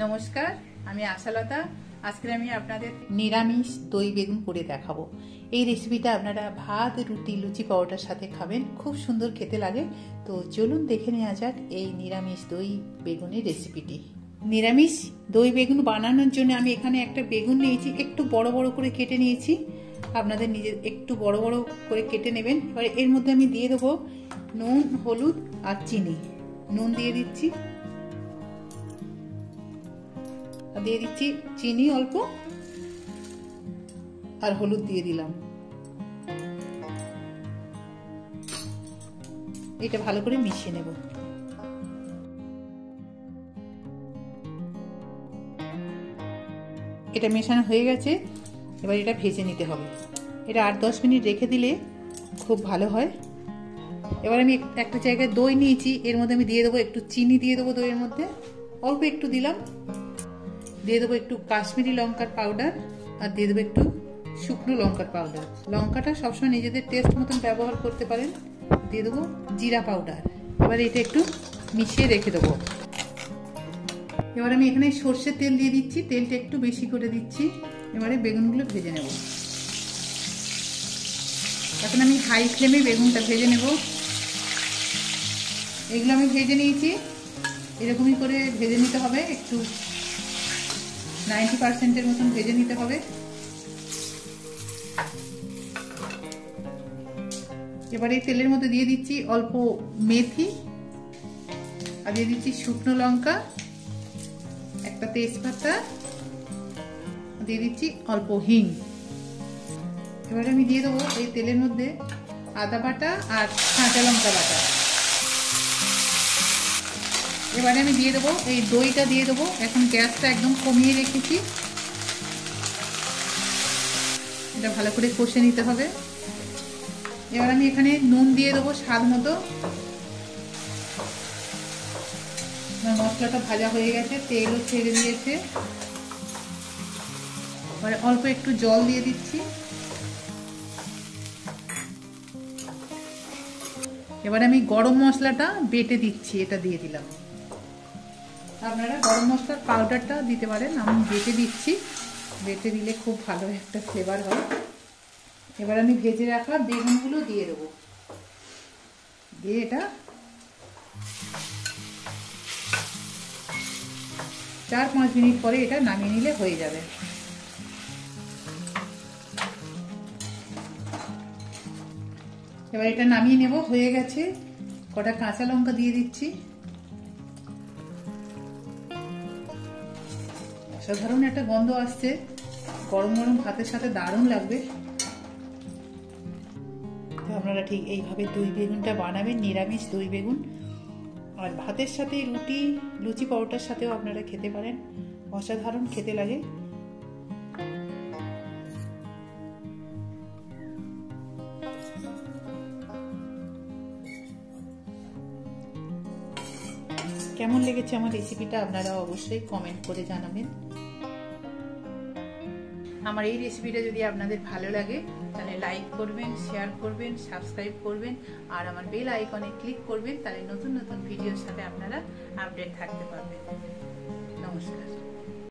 নমস্কার, আমি আশালতা। আজকে আমি আপনাদের নিরামিষ দই বেগুন করে দেখাবো। এই রেসিপিটা আপনারা ভাত, রুটি, লুচি, পরোটার সাথে খাবেন, খুব সুন্দর খেতে লাগে। তো চলুন দেখে নেওয়া যাক এই নিরামিষ দই বেগুনের রেসিপিটি। নিরামিষ দই বেগুন বানানোর জন্য আমি এখানে একটা বেগুন নিয়েছি, একটু বড় বড় করে কেটে নিয়েছি। আপনাদের নিজের একটু বড় বড় করে কেটে নেবেন। এবার এর মধ্যে আমি দিয়ে দেবো নুন, হলুদ আর চিনি। নুন দিয়ে দিচ্ছি, দিয়ে দিচ্ছি চিনি অল্প, আর হলুদ দিয়ে দিলাম। এটা ভালো করে মিশিয়ে নেব। এটা মেশানো হয়ে গেছে, এবার এটা ভেজে নিতে হবে। এটা 8-10 মিনিট রেখে দিলে খুব ভালো হয়। এবার আমি একটা জায়গায় দই নিয়েছি, এর মধ্যে আমি দিয়ে দেবো একটু চিনি, দিয়ে দেবো দইয়ের মধ্যে অল্প একটু দিলাম। দিয়ে দেবো একটু কাশ্মীরি লঙ্কার পাউডার, আর দিয়ে দেবো একটু শুকনো লঙ্কার পাউডার। লঙ্কাটা সবসময় নিজেদের টেস্ট মতন ব্যবহার করতে পারেন। দিয়ে দেবো জিরা পাউডার। এবার এটা একটু মিশিয়ে রেখে দেবো। এবার আমি এখানে সর্ষের তেল দিয়ে দিচ্ছি, তেলটা একটু বেশি করে দিচ্ছি। এবারে বেগুনগুলো ভেজে নেব। এখন আমি হাই ফ্লেমে বেগুনটা ভেজে নেব। এগুলো আমি ভেজে নিয়েছি, এরকমই করে ভেজে নিতে হবে। একটু 90%-এর মতন ভেজে নিতে হবে। এবারে তেলের মধ্যে দিয়ে দিচ্ছি অল্প মেথি, আর দিয়ে দিচ্ছি শুকনো লঙ্কা, একটা তেজপাতা, দিয়ে দিচ্ছি অল্প হিং। এবারে আমি দিয়ে দেবো এই তেলের মধ্যে আদা বাটা আর কাঁচা লঙ্কা বাটা। এবারে আমি দিয়ে দেবো এই দইটা দিয়ে দেবো। এখন গ্যাসটা একদম কমিয়ে রেখেছি। এটা ভালো করে কষে নিতে হবে। এবার আমি এখানে নুন দিয়ে দেবো স্বাদ মতো। মশলাটা ভাজা হয়ে গেছে, তেলও ছেড়ে দিয়েছে। এবারে অল্প একটু জল দিয়ে দিচ্ছি। এবারে আমি গরম মশলাটা বেটে দিচ্ছি, এটা দিয়ে দিলাম। আপনারা গরম মশলার পাউডারটা দিতে পারেন, আমি বেটে দিচ্ছি। বেটে দিলে খুব ভালো একটা ফ্লেভার হয়। এবার আমি ভেজে রাখা বেগুনগুলো দিয়ে দেবো। দিয়ে এটা 4-5 মিনিট পরে এটা নামিয়ে নিলে হয়ে যাবে। এবার এটা নামিয়ে নেব, হয়ে গেছে। কটা কাঁচা লঙ্কা দিয়ে দিচ্ছি। অসাধারণ একটা গন্ধ আসছে, গরম গরম ভাতের সাথে দারুণ লাগবে। তো আপনারা ঠিক এইভাবে দই বেগুনটা বানাবেন, নিরামিষ দই বেগুন। আর ভাতের সাথে রুটি, লুচি, পরোটার সাথেও আপনারা খেতে পারেন, অসাধারণ খেতে লাগে। কেমন লেগেছে আমার রেসিপিটা আপনারা অবশ্যই কমেন্ট করে জানাবেন। আমার এই রেসিপিটা যদি আপনাদের ভালো লাগে তাহলে লাইক করবেন, শেয়ার করবেন, সাবস্ক্রাইব করবেন, আর আমার বেল আইকনে ক্লিক করবেন। তাহলে নতুন নতুন ভিডিওর সাথে আপনারা আপডেট থাকতে পারবেন। নমস্কার।